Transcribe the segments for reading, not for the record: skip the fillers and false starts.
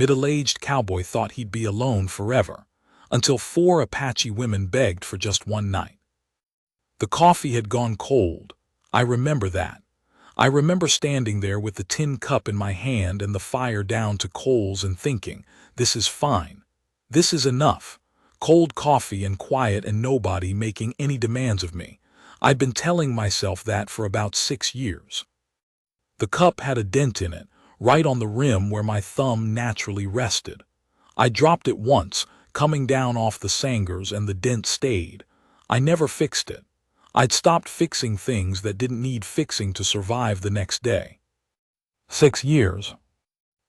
Middle-aged Cowboy thought he'd be alone forever, until 4 Apache women begged for just one night. The coffee had gone cold. I remember that. I remember standing there with the tin cup in my hand and the fire down to coals and thinking, this is fine. This is enough. Cold coffee and quiet and nobody making any demands of me. I'd been telling myself that for about 6 years. The cup had a dent in it, right on the rim where my thumb naturally rested. I dropped it once, coming down off the sangers, and the dent stayed. I never fixed it. I'd stopped fixing things that didn't need fixing to survive the next day. 6 years.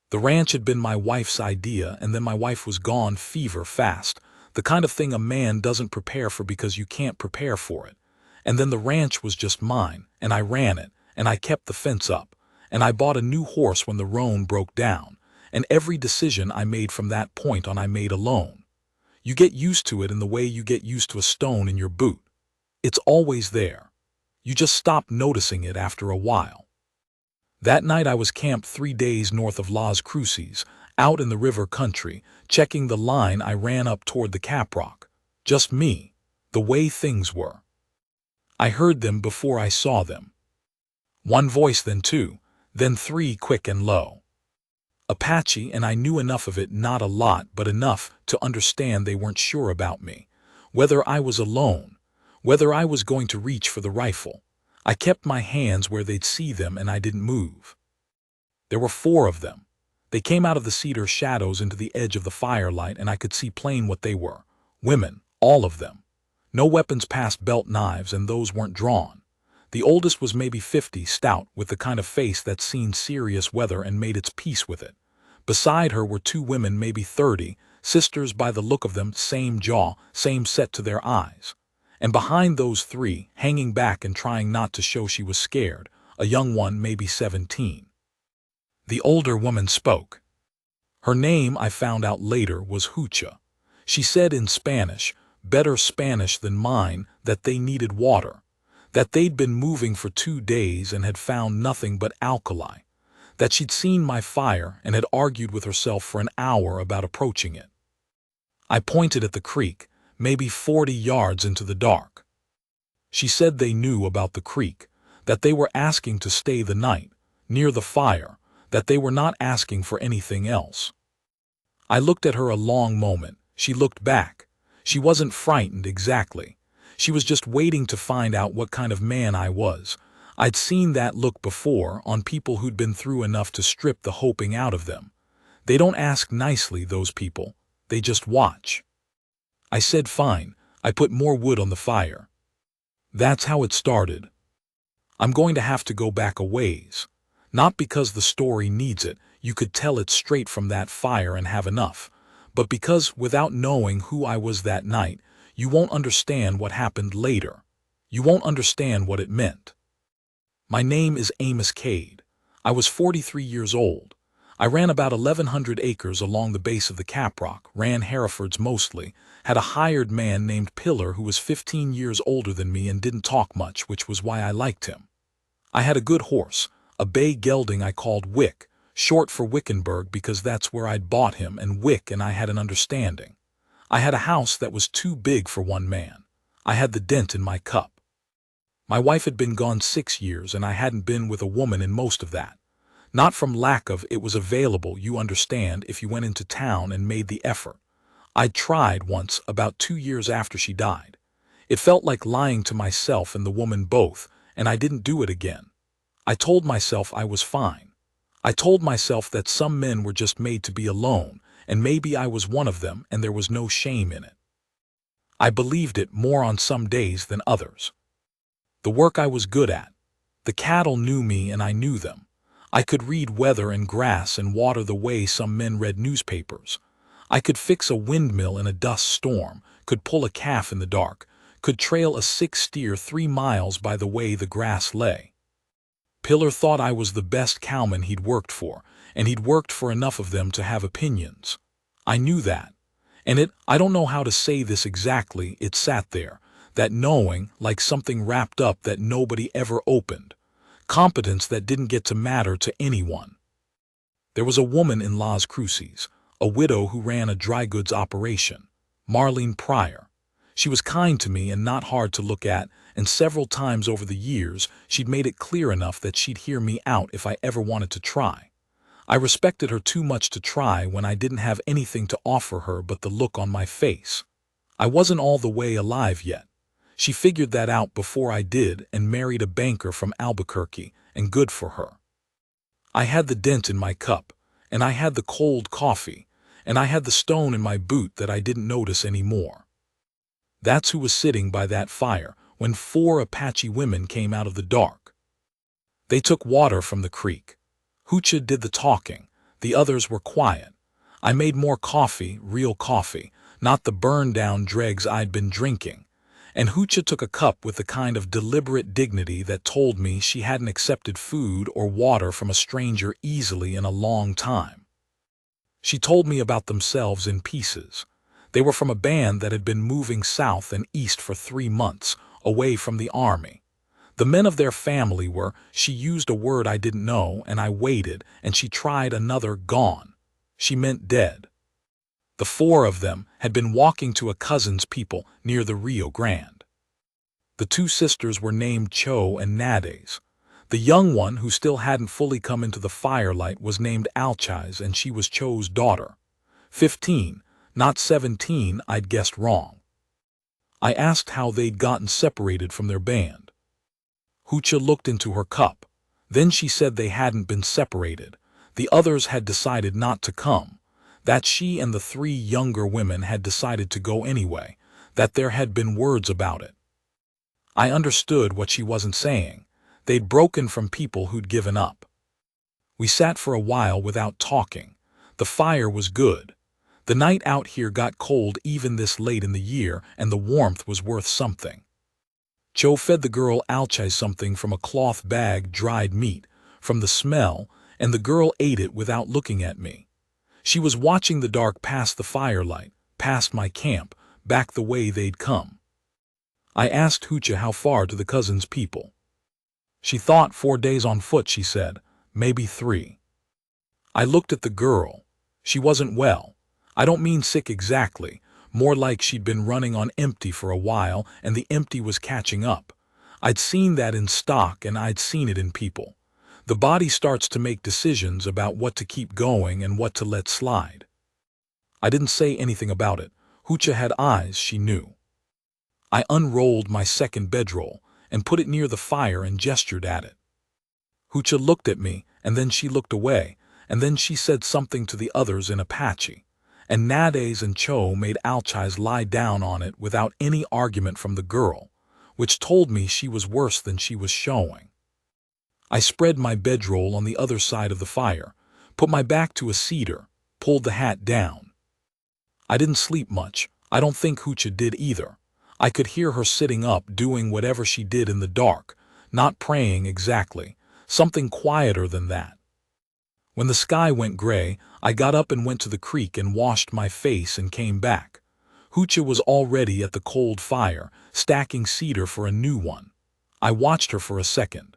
The ranch had been my wife's idea, and then my wife was gone fever fast, the kind of thing a man doesn't prepare for because you can't prepare for it. And then the ranch was just mine, and I ran it, and I kept the fence up, and I bought a new horse when the roan broke down, and every decision I made from that point on I made alone. You get used to it in the way you get used to a stone in your boot. It's always there. You just stop noticing it after a while. That night I was camped 3 days north of Las Cruces, out in the river country, checking the line. I ran up toward the caprock. Just me, the way things were. I heard them before I saw them. 1 voice, then 2, then 3, quick and low. Apache, and I knew enough of it, not a lot, but enough to understand they weren't sure about me, whether I was alone, whether I was going to reach for the rifle. I kept my hands where they'd see them, and I didn't move. There were 4 of them. They came out of the cedar shadows into the edge of the firelight, and I could see plain what they were. Women, all of them. No weapons past belt knives, and those weren't drawn. The oldest was maybe 50, stout, with the kind of face that's seen serious weather and made its peace with it. Beside her were 2 women, maybe 30, sisters by the look of them, same jaw, same set to their eyes. And behind those 3, hanging back and trying not to show she was scared, a young one, maybe 17. The older woman spoke. Her name, I found out later, was Hucha. She said in Spanish, better Spanish than mine, that they needed water, that they'd been moving for 2 days and had found nothing but alkali, that she'd seen my fire and had argued with herself for an hour about approaching it. I pointed at the creek, maybe 40 yards into the dark. She said they knew about the creek, that they were asking to stay the night, near the fire, that they were not asking for anything else. I looked at her a long moment. She looked back. She wasn't frightened exactly. She was just waiting to find out what kind of man I was. I'd seen that look before on people who'd been through enough to strip the hoping out of them. They don't ask nicely, those people. They just watch. I said fine. I put more wood on the fire. That's how it started. I'm going to have to go back a ways. Not because the story needs it, you could tell it straight from that fire and have enough, but because without knowing who I was that night, you won't understand what happened later. You won't understand what it meant. My name is Amos Cade. I was 43 years old. I ran about 1,100 acres along the base of the caprock, ran Herefords mostly, had a hired man named Pillar who was 15 years older than me and didn't talk much, which was why I liked him. I had a good horse, a bay gelding I called Wick, short for Wickenburg because that's where I'd bought him, and Wick and I had an understanding. I had a house that was too big for one man. I had the dent in my cup. My wife had been gone 6 years, and I hadn't been with a woman in most of that. Not from lack of, it was available, you understand, if you went into town and made the effort. I'd tried once, about 2 years after she died. It felt like lying to myself and the woman both, and I didn't do it again. I told myself I was fine. I told myself that some men were just made to be alone, and maybe I was one of them, and there was no shame in it. I believed it more on some days than others. The work I was good at. The cattle knew me and I knew them. I could read weather and grass and water the way some men read newspapers. I could fix a windmill in a dust storm, could pull a calf in the dark, could trail a sick steer 3 miles by the way the grass lay. Pillar thought I was the best cowman he'd worked for, and he'd worked for enough of them to have opinions. I knew that. And I don't know how to say this exactly, it sat there, that knowing, like something wrapped up that nobody ever opened. Competence that didn't get to matter to anyone. There was a woman in Las Cruces, a widow who ran a dry goods operation, Marlene Pryor. She was kind to me and not hard to look at, and several times over the years she'd made it clear enough that she'd hear me out if I ever wanted to try. I respected her too much to try when I didn't have anything to offer her but the look on my face. I wasn't all the way alive yet. She figured that out before I did and married a banker from Albuquerque, and good for her. I had the dent in my cup, and I had the cold coffee, and I had the stone in my boot that I didn't notice anymore. That's who was sitting by that fire when 4 Apache women came out of the dark. They took water from the creek. Hoocha did the talking. The others were quiet. I made more coffee, real coffee, not the burned-down dregs I'd been drinking. And Hoocha took a cup with the kind of deliberate dignity that told me she hadn't accepted food or water from a stranger easily in a long time. She told me about themselves in pieces. They were from a band that had been moving south and east for 3 months, away from the army. The men of their family were, she used a word I didn't know, and I waited, and she tried another, gone. She meant dead. The 4 of them had been walking to a cousin's people near the Rio Grande. The 2 sisters were named Cho and Nades. The young one, who still hadn't fully come into the firelight, was named Alchais, and she was Cho's daughter. 15, not 17, I'd guessed wrong. I asked how they'd gotten separated from their band. Hoocha looked into her cup. Then she said they hadn't been separated. The others had decided not to come. That she and the 3 younger women had decided to go anyway, that there had been words about it. I understood what she wasn't saying. They'd broken from people who'd given up. We sat for a while without talking. The fire was good. The night out here got cold even this late in the year, and the warmth was worth something. Cho fed the girl Alchai something from a cloth bag, dried meat, from the smell, and the girl ate it without looking at me. She was watching the dark past the firelight, past my camp, back the way they'd come. I asked Hoocha how far to the cousin's people. She thought 4 days on foot, she said, maybe 3. I looked at the girl. She wasn't well. I don't mean sick exactly, more like she'd been running on empty for a while and the empty was catching up. I'd seen that in stock and I'd seen it in people. The body starts to make decisions about what to keep going and what to let slide. I didn't say anything about it. Hoocha had eyes, she knew. I unrolled my second bedroll and put it near the fire and gestured at it. Hoocha looked at me, and then she looked away, and then she said something to the others in Apache, and Nades and Cho made Alchais lie down on it without any argument from the girl, which told me she was worse than she was showing. I spread my bedroll on the other side of the fire, put my back to a cedar, pulled the hat down. I didn't sleep much. I don't think Hoocha did either. I could hear her sitting up doing whatever she did in the dark, not praying exactly, something quieter than that. When the sky went gray, I got up and went to the creek and washed my face and came back. Hoocha was already at the cold fire, stacking cedar for a new one. I watched her for a second.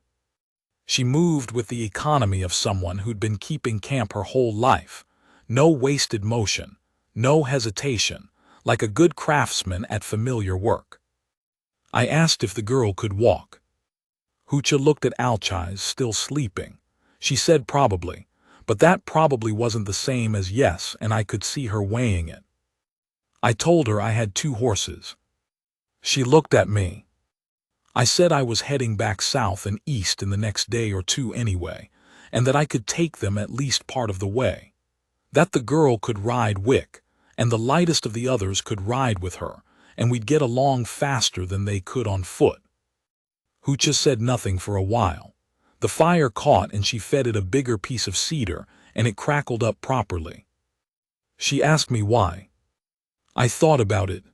She moved with the economy of someone who'd been keeping camp her whole life. No wasted motion, no hesitation, like a good craftsman at familiar work. I asked if the girl could walk. Hoocha looked at Alchais, still sleeping. She said probably, but that probably wasn't the same as yes, and I could see her weighing it. I told her I had 2 horses. She looked at me. I said I was heading back south and east in the next day or 2 anyway, and that I could take them at least part of the way. That the girl could ride Wick, and the lightest of the others could ride with her, and we'd get along faster than they could on foot. Hoocha said nothing for a while. The fire caught and she fed it a bigger piece of cedar, and it crackled up properly. She asked me why. I thought about it.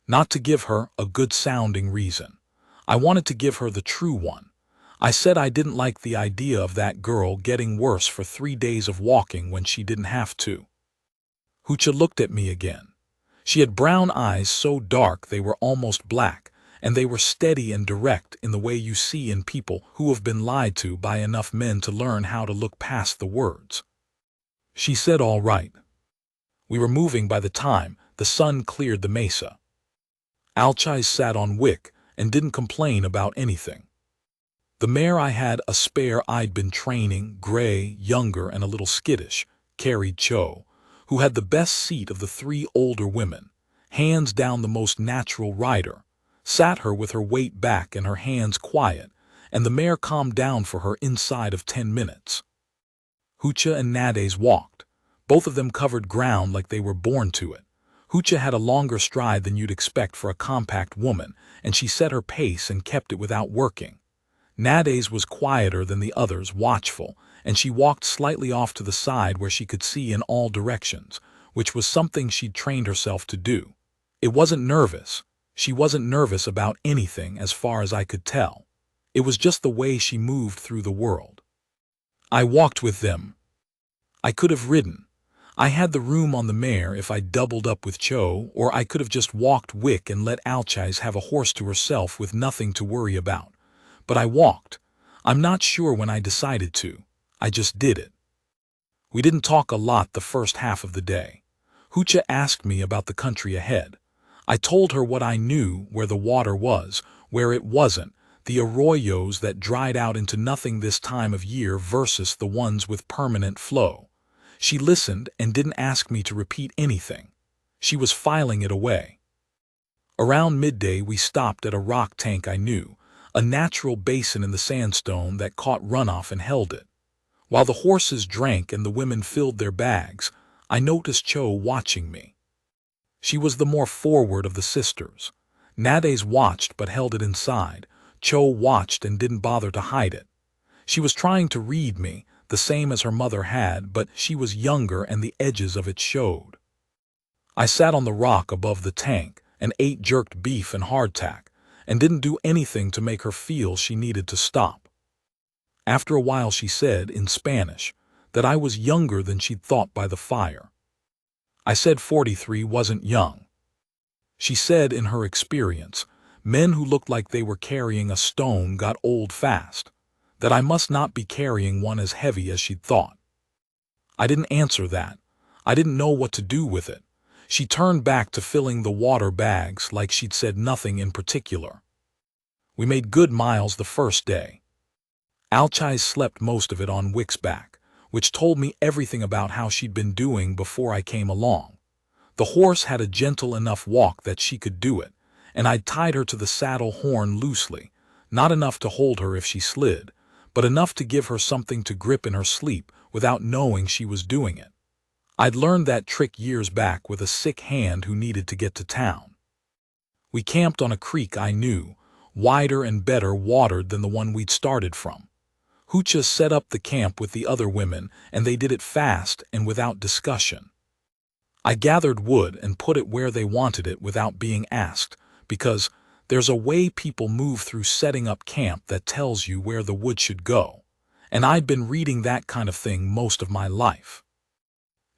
Not to give her a good-sounding reason. I wanted to give her the true one. I said I didn't like the idea of that girl getting worse for 3 days of walking when she didn't have to. Hoocha looked at me again. She had brown eyes so dark they were almost black, and they were steady and direct in the way you see in people who have been lied to by enough men to learn how to look past the words. She said all right. We were moving by the time the sun cleared the mesa. Alchai sat on Wick and didn't complain about anything. The mare I had, a spare I'd been training, gray, younger, and a little skittish, carried Cho, who had the best seat of the three older women, hands down the most natural rider, sat her with her weight back and her hands quiet, and the mare calmed down for her inside of 10 minutes. Hoocha and Nades walked. Both of them covered ground like they were born to it. Hoocha had a longer stride than you'd expect for a compact woman, and she set her pace and kept it without working. Nades was quieter than the others, watchful, and she walked slightly off to the side where she could see in all directions, which was something she'd trained herself to do. It wasn't nervous. She wasn't nervous about anything as far as I could tell. It was just the way she moved through the world. I walked with them. I could have ridden. I had the room on the mare if I doubled up with Cho, or I could have just walked Wick and let Alchais have a horse to herself with nothing to worry about. But I walked. I'm not sure when I decided to. I just did it. We didn't talk a lot the first half of the day. Hoocha asked me about the country ahead. I told her what I knew, where the water was, where it wasn't, the arroyos that dried out into nothing this time of year versus the ones with permanent flow. She listened and didn't ask me to repeat anything. She was filing it away. Around midday we stopped at a rock tank I knew, a natural basin in the sandstone that caught runoff and held it. While the horses drank and the women filled their bags, I noticed Cho watching me. She was the more forward of the sisters. Nades watched but held it inside. Cho watched and didn't bother to hide it. She was trying to read me, the same as her mother had, but she was younger and the edges of it showed. I sat on the rock above the tank and ate jerked beef and hardtack, and didn't do anything to make her feel she needed to stop. After a while she said, in Spanish, that I was younger than she'd thought by the fire. I said 43 wasn't young. She said in her experience, men who looked like they were carrying a stone got old fast, that I must not be carrying one as heavy as she'd thought. I didn't answer that. I didn't know what to do with it. She turned back to filling the water bags like she'd said nothing in particular. We made good miles the first day. Alchais slept most of it on Wick's back, which told me everything about how she'd been doing before I came along. The horse had a gentle enough walk that she could do it, and I'd tied her to the saddle horn loosely, not enough to hold her if she slid, but enough to give her something to grip in her sleep without knowing she was doing it. I'd learned that trick years back with a sick hand who needed to get to town. We camped on a creek I knew, wider and better watered than the one we'd started from. Hoocha set up the camp with the other women, and they did it fast and without discussion. I gathered wood and put it where they wanted it without being asked, because there's a way people move through setting up camp that tells you where the wood should go, and I'd been reading that kind of thing most of my life.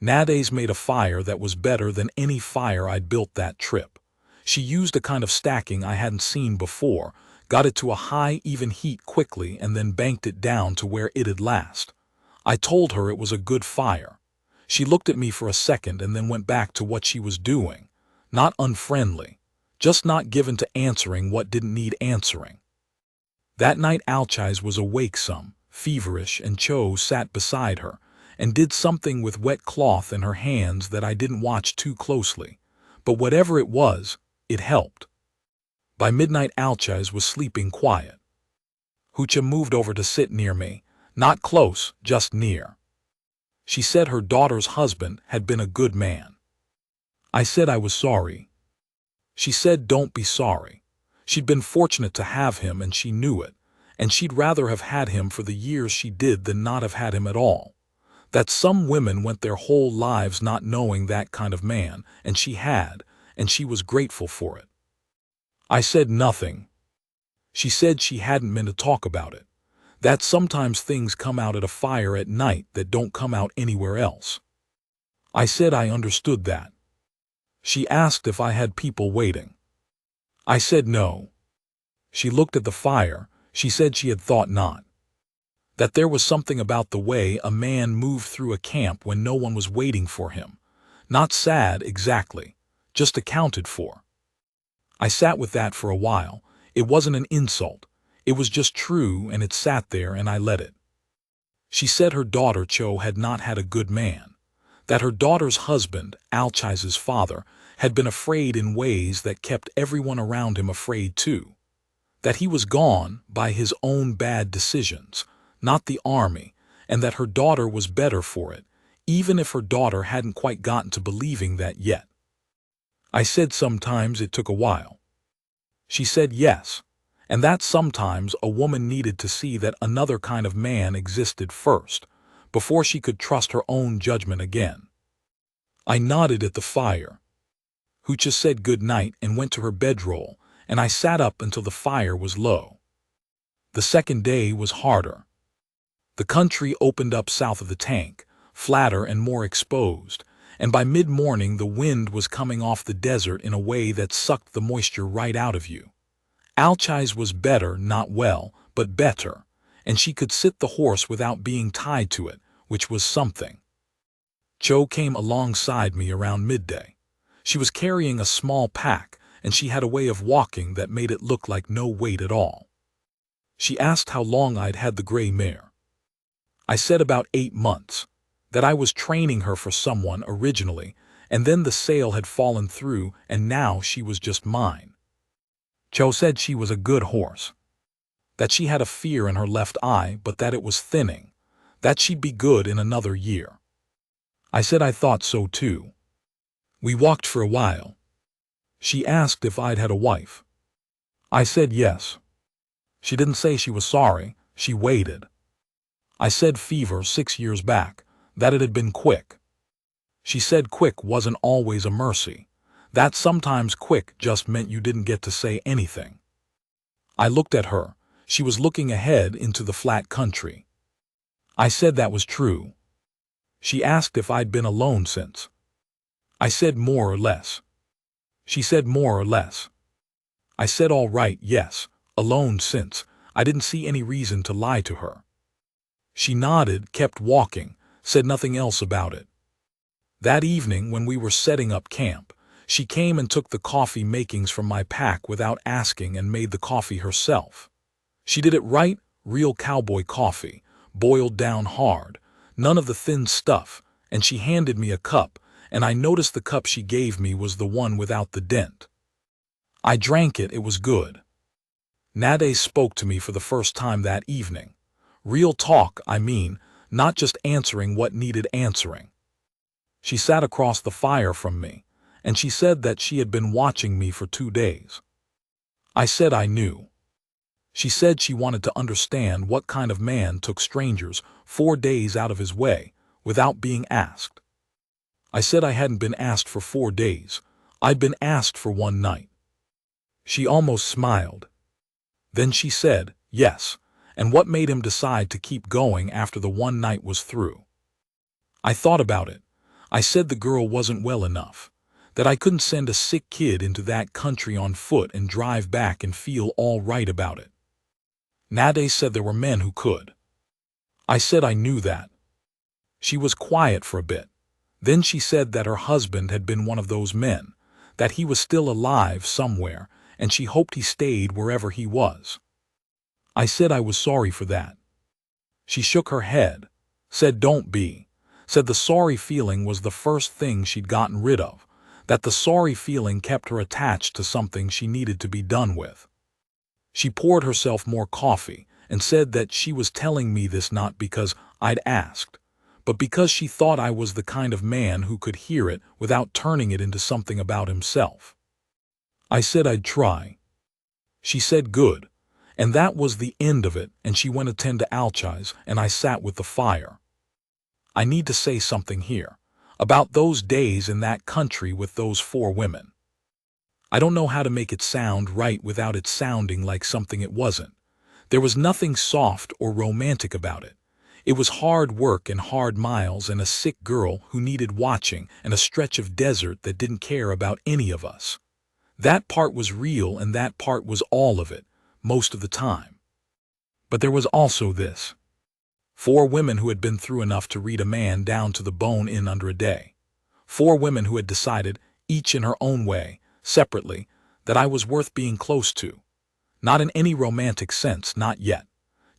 Nades made a fire that was better than any fire I'd built that trip. She used a kind of stacking I hadn't seen before, got it to a high, even heat quickly, and then banked it down to where it'd last. I told her it was a good fire. She looked at me for a second and then went back to what she was doing. Not unfriendly, just not given to answering what didn't need answering. That night Alchais was awake some, feverish, and Cho sat beside her, and did something with wet cloth in her hands that I didn't watch too closely, but whatever it was, it helped. By midnight Alchais was sleeping quiet. Hoocha moved over to sit near me, not close, just near. She said her daughter's husband had been a good man. I said I was sorry. She said don't be sorry. She'd been fortunate to have him and she knew it, and she'd rather have had him for the years she did than not have had him at all. That some women went their whole lives not knowing that kind of man, and she had, and she was grateful for it. I said nothing. She said she hadn't meant to talk about it, that sometimes things come out at a fire at night that don't come out anywhere else. I said I understood that. She asked if I had people waiting. I said no. She looked at the fire. She said she had thought not. That there was something about the way a man moved through a camp when no one was waiting for him, Not sad, exactly. Just accounted for. I sat with that for a while. It wasn't an insult. It was just true, and it sat there, and I let it. She said her daughter Cho had not had a good man. That her daughter's husband, Alchise's father, had been afraid in ways that kept everyone around him afraid too. That he was gone by his own bad decisions, not the army, and that her daughter was better for it, even if her daughter hadn't quite gotten to believing that yet. I said sometimes it took a while. She said yes, and that sometimes a woman needed to see that another kind of man existed first, before she could trust her own judgment again. I nodded at the fire. Hoocha said good night and went to her bedroll, and I sat up until the fire was low. The second day was harder. The country opened up south of the tank, flatter and more exposed, and by mid-morning the wind was coming off the desert in a way that sucked the moisture right out of you. Alchise was better, not well, but better, and she could sit the horse without being tied to it, which was something. Cho came alongside me around midday. She was carrying a small pack, and she had a way of walking that made it look like no weight at all. She asked how long I'd had the gray mare. I said about 8 months, that I was training her for someone originally, and then the sale had fallen through, and now she was just mine. Cho said she was a good horse, that she had a fear in her left eye, but that it was thinning, that she'd be good in another year. I said I thought so too. We walked for a while. She asked if I'd had a wife. I said yes. She didn't say she was sorry, she waited. I said fever 6 years back, that it had been quick. She said quick wasn't always a mercy, that sometimes quick just meant you didn't get to say anything. I looked at her. She was looking ahead into the flat country. I said that was true. She asked if I'd been alone since. I said more or less. She said more or less. I said all right, yes, alone since. I didn't see any reason to lie to her. She nodded, kept walking, said nothing else about it. That evening, when we were setting up camp, she came and took the coffee makings from my pack without asking and made the coffee herself. She did it right, real cowboy coffee, boiled down hard, none of the thin stuff, and she handed me a cup, and I noticed the cup she gave me was the one without the dent. I drank it, it was good. Nade spoke to me for the first time that evening. Real talk, I mean, not just answering what needed answering. She sat across the fire from me, and she said that she had been watching me for 2 days. I said I knew. She said she wanted to understand what kind of man took strangers 4 days out of his way, without being asked. I said I hadn't been asked for 4 days. I'd been asked for 1 night. She almost smiled. Then she said, yes, and what made him decide to keep going after the 1 night was through? I thought about it. I said the girl wasn't well enough, that I couldn't send a sick kid into that country on foot and drive back and feel all right about it. Nade said there were men who could. I said I knew that. She was quiet for a bit. Then she said that her husband had been one of those men, that he was still alive somewhere, and she hoped he stayed wherever he was. I said I was sorry for that. She shook her head, said don't be, said the sorry feeling was the first thing she'd gotten rid of, that the sorry feeling kept her attached to something she needed to be done with. She poured herself more coffee and said that she was telling me this not because I'd asked, but because she thought I was the kind of man who could hear it without turning it into something about himself. I said I'd try. She said good, and that was the end of it, and she went to tend to Alchise, and I sat with the fire. I need to say something here, about those days in that country with those 4 women. I don't know how to make it sound right without it sounding like something it wasn't. There was nothing soft or romantic about it. It was hard work and hard miles and a sick girl who needed watching and a stretch of desert that didn't care about any of us. That part was real, and that part was all of it, most of the time. But there was also this. 4 women who had been through enough to read a man down to the bone in under a day. 4 women who had decided, each in her own way, separately, that I was worth being close to. Not in any romantic sense, not yet.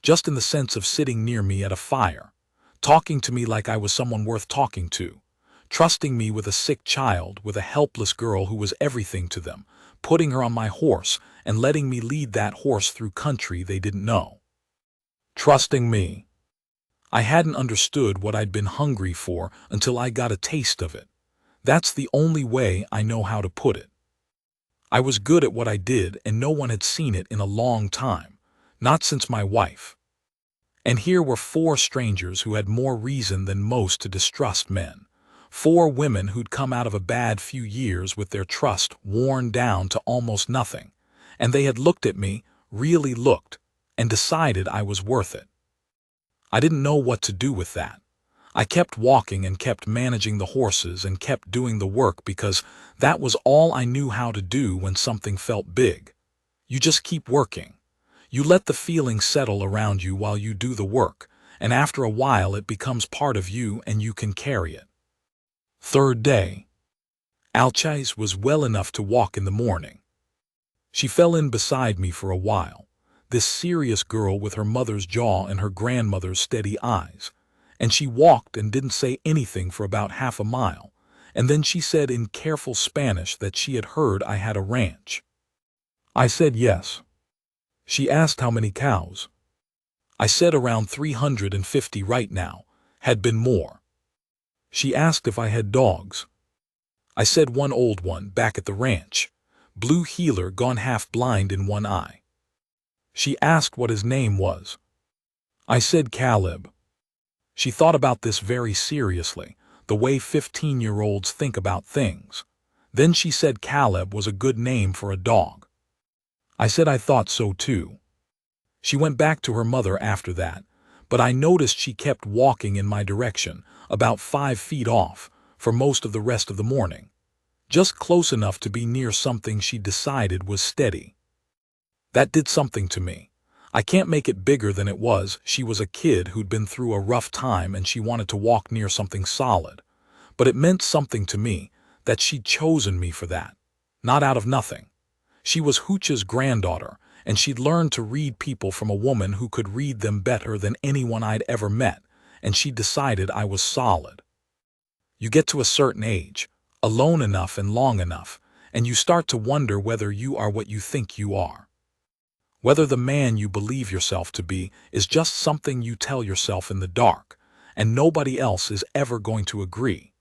Just in the sense of sitting near me at a fire, talking to me like I was someone worth talking to, trusting me with a sick child, with a helpless girl who was everything to them, putting her on my horse and letting me lead that horse through country they didn't know. Trusting me. I hadn't understood what I'd been hungry for until I got a taste of it. That's the only way I know how to put it. I was good at what I did, and no one had seen it in a long time, not since my wife. And here were 4 strangers who had more reason than most to distrust men. 4 women who'd come out of a bad few years with their trust worn down to almost nothing. And they had looked at me, really looked, and decided I was worth it. I didn't know what to do with that. I kept walking and kept managing the horses and kept doing the work because that was all I knew how to do when something felt big. You just keep working. You let the feeling settle around you while you do the work, and after a while it becomes part of you and you can carry it. 3rd day. Apache was well enough to walk in the morning. She fell in beside me for a while, this serious girl with her mother's jaw and her grandmother's steady eyes, and she walked and didn't say anything for about half a mile, and then she said in careful Spanish that she had heard I had a ranch. I said yes. She asked how many cows. I said around 350 right now, had been more. She asked if I had dogs. I said one old one back at the ranch, blue heeler gone half blind in one eye. She asked what his name was. I said Caleb. She thought about this very seriously, the way 15-year-olds think about things. Then she said Caleb was a good name for a dog. I said I thought so too. She went back to her mother after that, but I noticed she kept walking in my direction, about 5 feet off, for most of the rest of the morning. Just close enough to be near something she decided was steady. That did something to me. I can't make it bigger than it was. She was a kid who'd been through a rough time and she wanted to walk near something solid. But it meant something to me that she'd chosen me for that, not out of nothing. She was Hooch's granddaughter, and she'd learned to read people from a woman who could read them better than anyone I'd ever met, and she decided I was solid. You get to a certain age, alone enough and long enough, and you start to wonder whether you are what you think you are. Whether the man you believe yourself to be is just something you tell yourself in the dark, and nobody else is ever going to agree.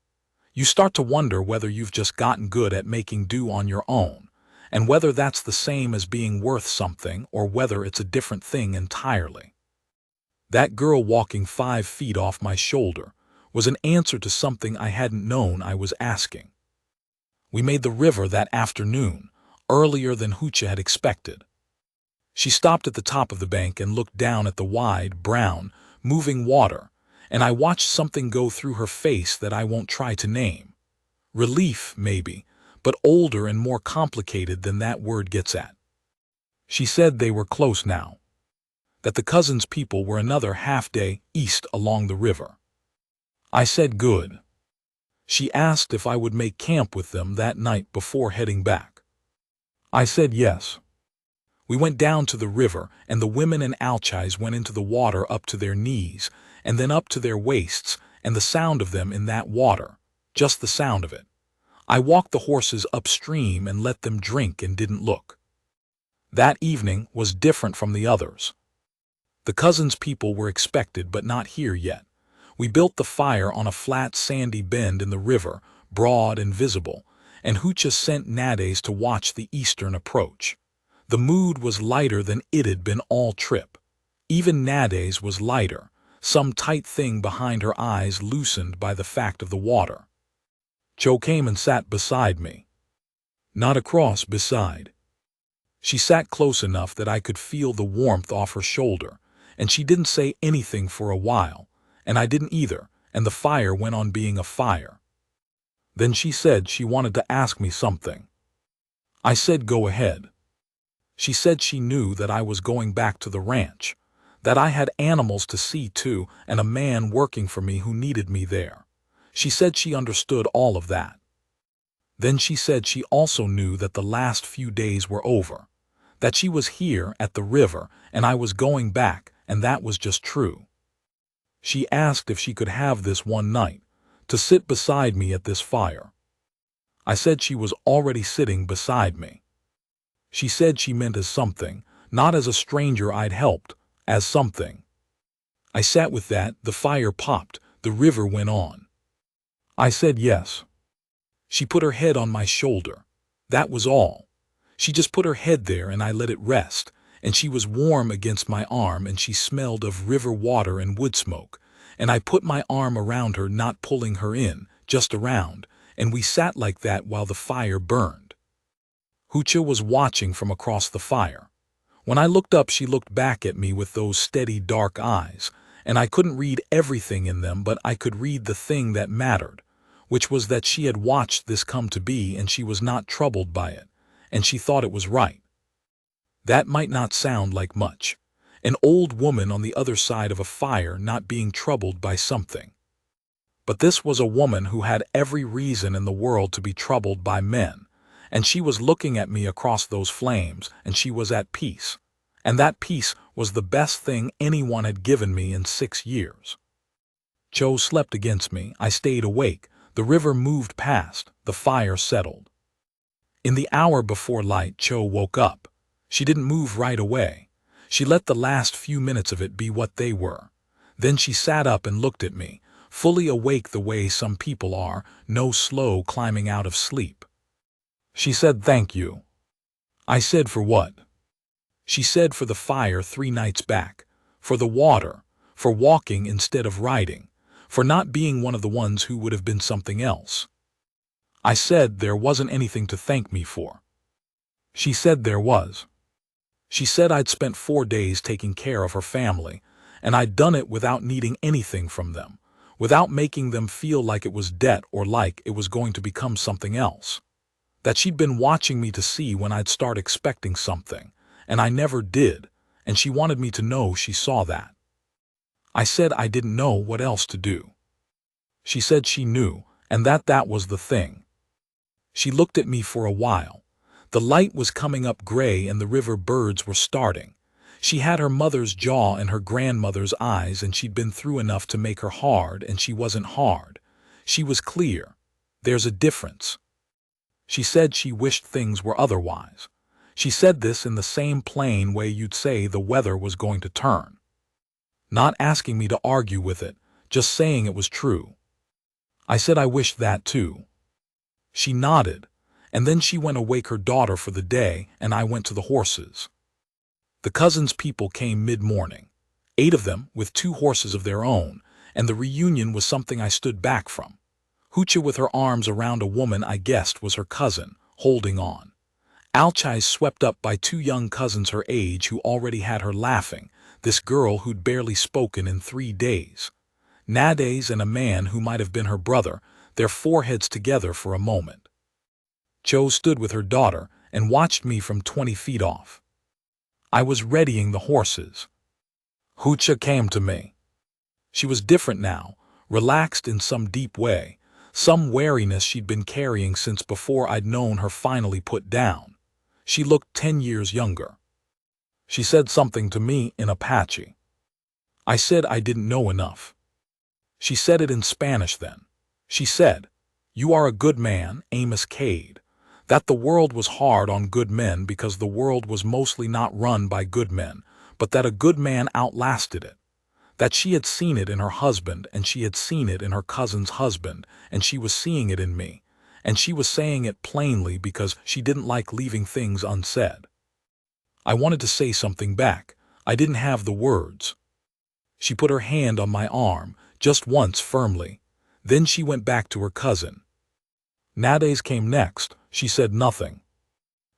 You start to wonder whether you've just gotten good at making do on your own, and whether that's the same as being worth something or whether it's a different thing entirely. That girl walking 5 feet off my shoulder was an answer to something I hadn't known I was asking. We made the river that afternoon, earlier than Hoocha had expected. She stopped at the top of the bank and looked down at the wide, brown, moving water, and I watched something go through her face that I won't try to name. Relief, maybe, but older and more complicated than that word gets at. She said they were close now, that the cousins' people were another half-day east along the river. I said good. She asked if I would make camp with them that night before heading back. I said yes. We went down to the river, and the women and Apache went into the water up to their knees, and then up to their waists, and the sound of them in that water, just the sound of it. I walked the horses upstream and let them drink and didn't look. That evening was different from the others. The cousins' people were expected but not here yet. We built the fire on a flat sandy bend in the river, broad and visible, and Hoocha sent Nades to watch the eastern approach. The mood was lighter than it had been all trip. Even Nades was lighter, some tight thing behind her eyes loosened by the fact of the water. Cho came and sat beside me. Not across beside. She sat close enough that I could feel the warmth off her shoulder, and she didn't say anything for a while, and I didn't either, and the fire went on being a fire. Then she said she wanted to ask me something. I said go ahead. She said she knew that I was going back to the ranch, that I had animals to see to and a man working for me who needed me there. She said she understood all of that. Then she said she also knew that the last few days were over, that she was here at the river and I was going back, and that was just true. She asked if she could have this one night, to sit beside me at this fire. I said she was already sitting beside me. She said she meant as something, not as a stranger I'd helped, as something. I sat with that, the fire popped, the river went on. I said yes. She put her head on my shoulder. That was all. She just put her head there and I let it rest, and she was warm against my arm and she smelled of river water and wood smoke, and I put my arm around her, not pulling her in, just around, and we sat like that while the fire burned. Hoocha was watching from across the fire. When I looked up, she looked back at me with those steady dark eyes, and I couldn't read everything in them, but I could read the thing that mattered, which was that she had watched this come to be and she was not troubled by it, and she thought it was right. That might not sound like much, an old woman on the other side of a fire not being troubled by something. But this was a woman who had every reason in the world to be troubled by men, and she was looking at me across those flames, and she was at peace, and that peace was the best thing anyone had given me in 6 years. Cho slept against me, I stayed awake, the river moved past, the fire settled. In the hour before light, Cho woke up. She didn't move right away. She let the last few minutes of it be what they were. Then she sat up and looked at me, fully awake the way some people are, no slow climbing out of sleep. She said, "Thank you." I said, "For what?" She said, "For the fire 3 nights back, for the water, for walking instead of riding, for not being one of the ones who would have been something else." I said there wasn't anything to thank me for. She said there was. She said I'd spent 4 days taking care of her family, and I'd done it without needing anything from them, without making them feel like it was debt or like it was going to become something else. That she'd been watching me to see when I'd start expecting something, and I never did, and she wanted me to know she saw that. I said I didn't know what else to do. She said she knew, and that was the thing. She looked at me for a while. The light was coming up gray and the river birds were starting. She had her mother's jaw and her grandmother's eyes, and she'd been through enough to make her hard, and she wasn't hard. She was clear. There's a difference. She said she wished things were otherwise. She said this in the same plain way you'd say the weather was going to turn. Not asking me to argue with it, just saying it was true. I said I wished that too. She nodded, and then she went to wake her daughter for the day, and I went to the horses. The cousins' people came mid-morning, 8 of them with 2 horses of their own, and the reunion was something I stood back from. Hoocha with her arms around a woman I guessed was her cousin, holding on. Alchai swept up by 2 young cousins her age who already had her laughing, this girl who'd barely spoken in 3 days. Nades and a man who might have been her brother, their foreheads together for a moment. Cho stood with her daughter and watched me from 20 feet off. I was readying the horses. Hoocha came to me. She was different now, relaxed in some deep way, some wariness she'd been carrying since before I'd known her finally put down. She looked 10 years younger. She said something to me in Apache. I said I didn't know enough. She said it in Spanish then. She said, "You are a good man, Amos Cade." That the world was hard on good men because the world was mostly not run by good men, but that a good man outlasted it. That she had seen it in her husband, and she had seen it in her cousin's husband, and she was seeing it in me, and she was saying it plainly because she didn't like leaving things unsaid. I wanted to say something back. I didn't have the words. She put her hand on my arm, just once firmly. Then she went back to her cousin. Nades came next. She said nothing.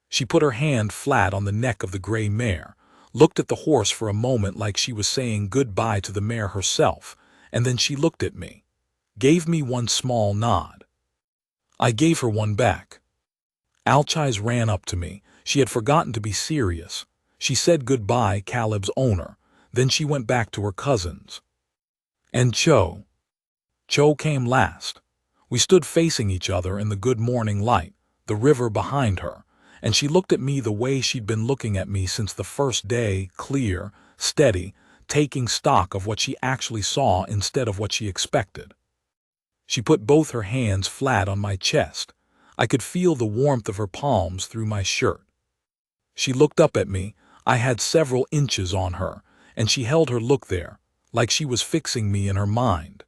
She put her hand flat on the neck of the gray mare, looked at the horse for a moment like she was saying goodbye to the mare herself, and then she looked at me, gave me one small nod. I gave her one back. Alchais ran up to me. She had forgotten to be serious. She said goodbye, Caleb's owner. Then she went back to her cousins. And Cho. Cho came last. We stood facing each other in the good morning light, the river behind her, and she looked at me the way she'd been looking at me since the first day, clear, steady, taking stock of what she actually saw instead of what she expected. She put both her hands flat on my chest. I could feel the warmth of her palms through my shirt. She looked up at me. I had several inches on her, and she held her look there, like she was fixing me in her mind.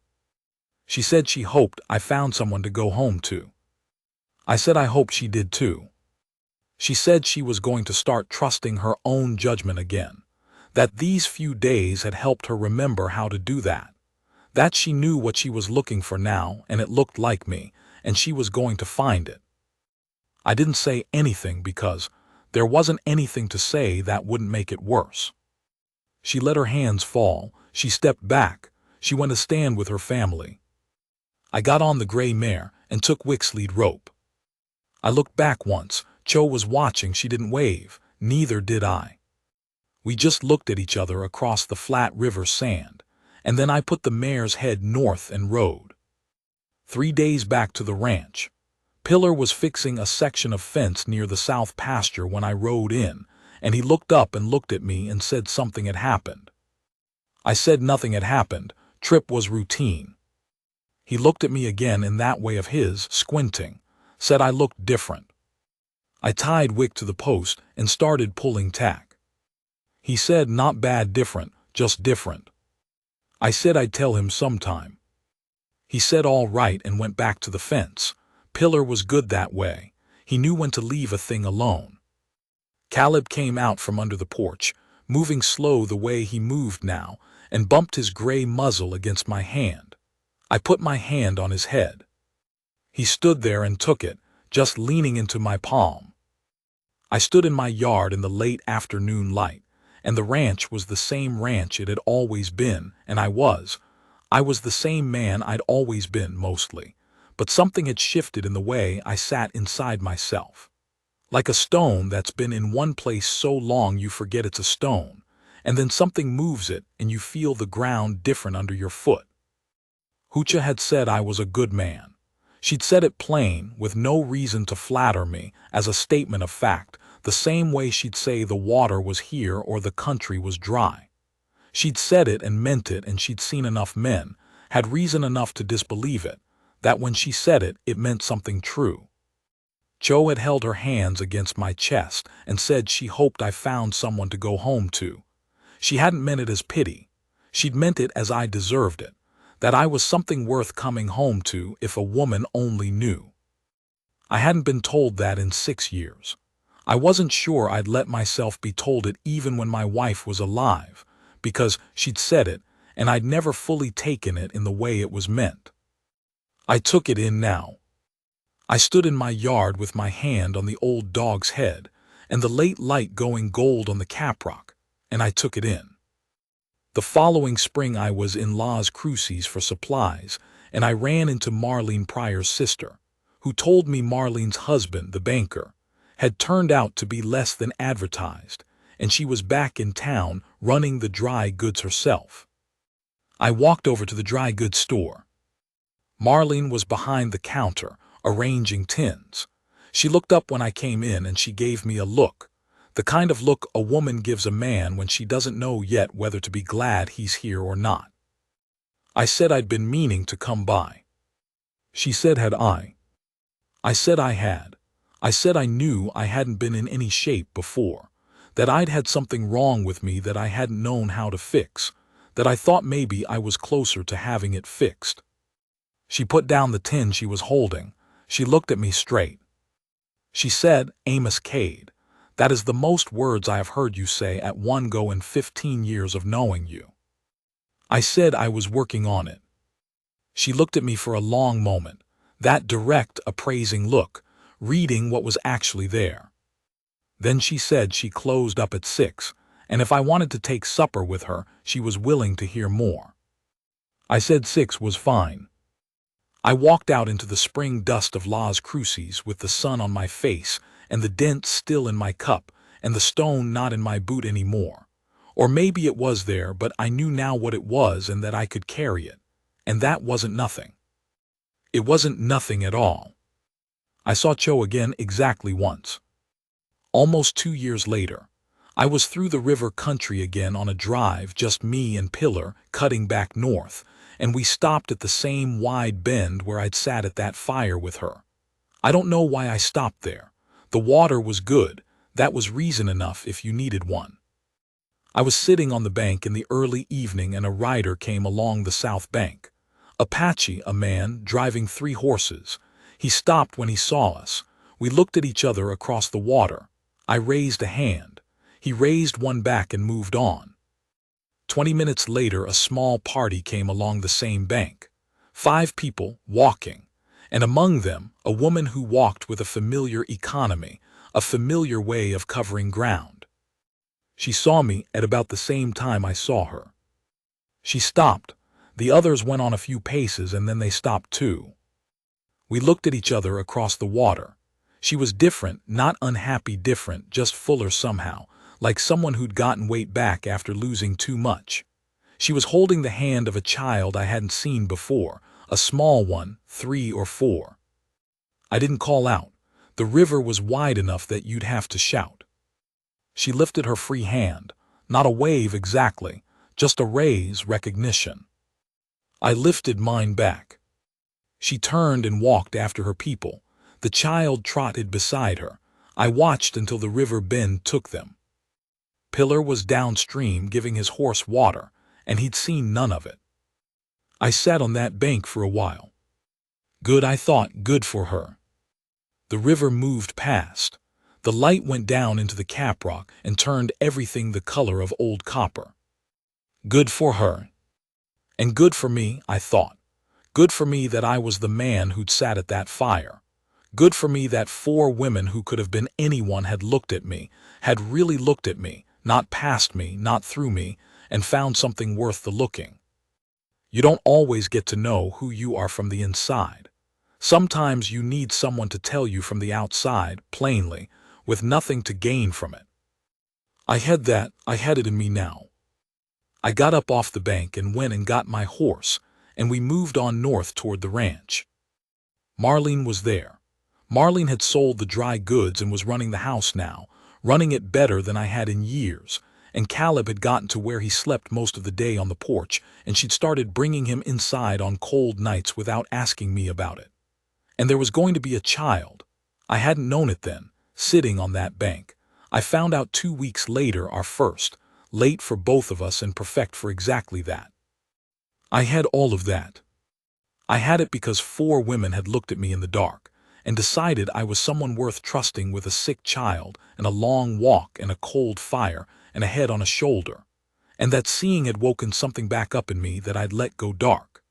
She said she hoped I found someone to go home to. I said I hoped she did too. She said she was going to start trusting her own judgment again, that these few days had helped her remember how to do that, that she knew what she was looking for now and it looked like me, and she was going to find it. I didn't say anything because there wasn't anything to say that wouldn't make it worse. She let her hands fall, she stepped back, she went to stand with her family. I got on the gray mare and took Wick's lead rope. I looked back once. Cho was watching. She didn't wave, neither did I. We just looked at each other across the flat river sand, and then I put the mare's head north and rode. 3 days back to the ranch. Pillar was fixing a section of fence near the south pasture when I rode in, and he looked up and looked at me and said something had happened. I said nothing had happened. Trip was routine. He looked at me again in that way of his, squinting, said I looked different. I tied Wick to the post and started pulling tack. He said not bad, different, just different. I said I'd tell him sometime. He said all right and went back to the fence. Pillar was good that way. He knew when to leave a thing alone. Caleb came out from under the porch, moving slow the way he moved now, and bumped his gray muzzle against my hand. I put my hand on his head. He stood there and took it, just leaning into my palm. I stood in my yard in the late afternoon light, and the ranch was the same ranch it had always been, and I was the same man I'd always been, mostly, but something had shifted in the way I sat inside myself. Like a stone that's been in one place so long you forget it's a stone, and then something moves it and you feel the ground different under your foot. Hoocha had said I was a good man. She'd said it plain, with no reason to flatter me, as a statement of fact, the same way she'd say the water was here or the country was dry. She'd said it and meant it, and she'd seen enough men, had reason enough to disbelieve it, that when she said it, it meant something true. Cho had held her hands against my chest and said she hoped I found someone to go home to. She hadn't meant it as pity. She'd meant it as I deserved it, that I was something worth coming home to if a woman only knew. I hadn't been told that in 6 years. I wasn't sure I'd let myself be told it even when my wife was alive, because she'd said it, and I'd never fully taken it in the way it was meant. I took it in now. I stood in my yard with my hand on the old dog's head, and the late light going gold on the caprock, and I took it in. The following spring I was in Las Cruces for supplies, and I ran into Marlene Pryor's sister, who told me Marlene's husband, the banker, had turned out to be less than advertised, and she was back in town running the dry goods herself. I walked over to the dry goods store. Marlene was behind the counter, arranging tins. She looked up when I came in and she gave me a look, the kind of look a woman gives a man when she doesn't know yet whether to be glad he's here or not. I said I'd been meaning to come by. She said had I? I said I had. I said I knew I hadn't been in any shape before, that I'd had something wrong with me that I hadn't known how to fix, that I thought maybe I was closer to having it fixed. She put down the tin she was holding. She looked at me straight. She said, Amos Cade, that is the most words I have heard you say at one go in 15 years of knowing you. I said I was working on it. She looked at me for a long moment, that direct, appraising look, reading what was actually there. Then she said she closed up at 6, and if I wanted to take supper with her, she was willing to hear more. I said 6 was fine. I walked out into the spring dust of Las Cruces with the sun on my face and the dent still in my cup and the stone not in my boot anymore. Or maybe it was there, but I knew now what it was and that I could carry it, and that wasn't nothing. It wasn't nothing at all. I saw Cho again exactly once. Almost 2 years later, I was through the river country again on a drive, just me and Pillar, cutting back north, and we stopped at the same wide bend where I'd sat at that fire with her. I don't know why I stopped there. The water was good. That was reason enough if you needed one. I was sitting on the bank in the early evening and a rider came along the south bank. Apache, a man, driving 3 horses. He stopped when he saw us. We looked at each other across the water. I raised a hand. He raised one back and moved on. 20 minutes later, a small party came along the same bank. 5 people, walking. And among them, a woman who walked with a familiar economy, a familiar way of covering ground. She saw me at about the same time I saw her. She stopped. The others went on a few paces and then they stopped too. We looked at each other across the water. She was different, not unhappy different, just fuller somehow, like someone who'd gotten weight back after losing too much. She was holding the hand of a child I hadn't seen before, a small one, 3 or 4. I didn't call out. The river was wide enough that you'd have to shout. She lifted her free hand, not a wave exactly, just a raise, recognition. I lifted mine back. She turned and walked after her people. The child trotted beside her. I watched until the river bend took them. Pillar was downstream giving his horse water, and he'd seen none of it. I sat on that bank for a while. Good, I thought, good for her. The river moved past. The light went down into the caprock and turned everything the color of old copper. Good for her. And good for me, I thought. Good for me that I was the man who'd sat at that fire. Good for me that 4 women who could have been anyone had looked at me, had really looked at me, not past me, not through me, and found something worth the looking. You don't always get to know who you are from the inside. Sometimes you need someone to tell you from the outside, plainly, with nothing to gain from it. I had it in me now. I got up off the bank and went and got my horse, and we moved on north toward the ranch. Marlene was there. Marlene had sold the dry goods and was running the house now, running it better than I had in years, and Caleb had gotten to where he slept most of the day on the porch, and she'd started bringing him inside on cold nights without asking me about it. And there was going to be a child. I hadn't known it then, sitting on that bank. I found out 2 weeks later, our first, late for both of us and perfect for exactly that. I had all of that. I had it because 4 women had looked at me in the dark and decided I was someone worth trusting with a sick child and a long walk and a cold fire and a head on a shoulder, and that seeing had woken something back up in me that I'd let go dark.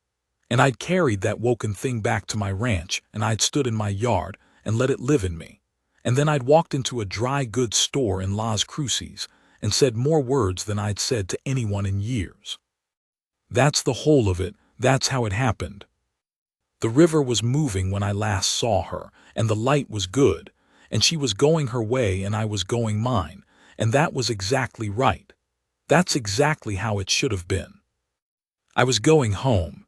And I'd carried that woken thing back to my ranch, and I'd stood in my yard and let it live in me. And then I'd walked into a dry goods store in Las Cruces and said more words than I'd said to anyone in years. That's the whole of it. That's how it happened. The river was moving when I last saw her, and the light was good, and she was going her way and I was going mine, and that was exactly right. That's exactly how it should have been. I was going home.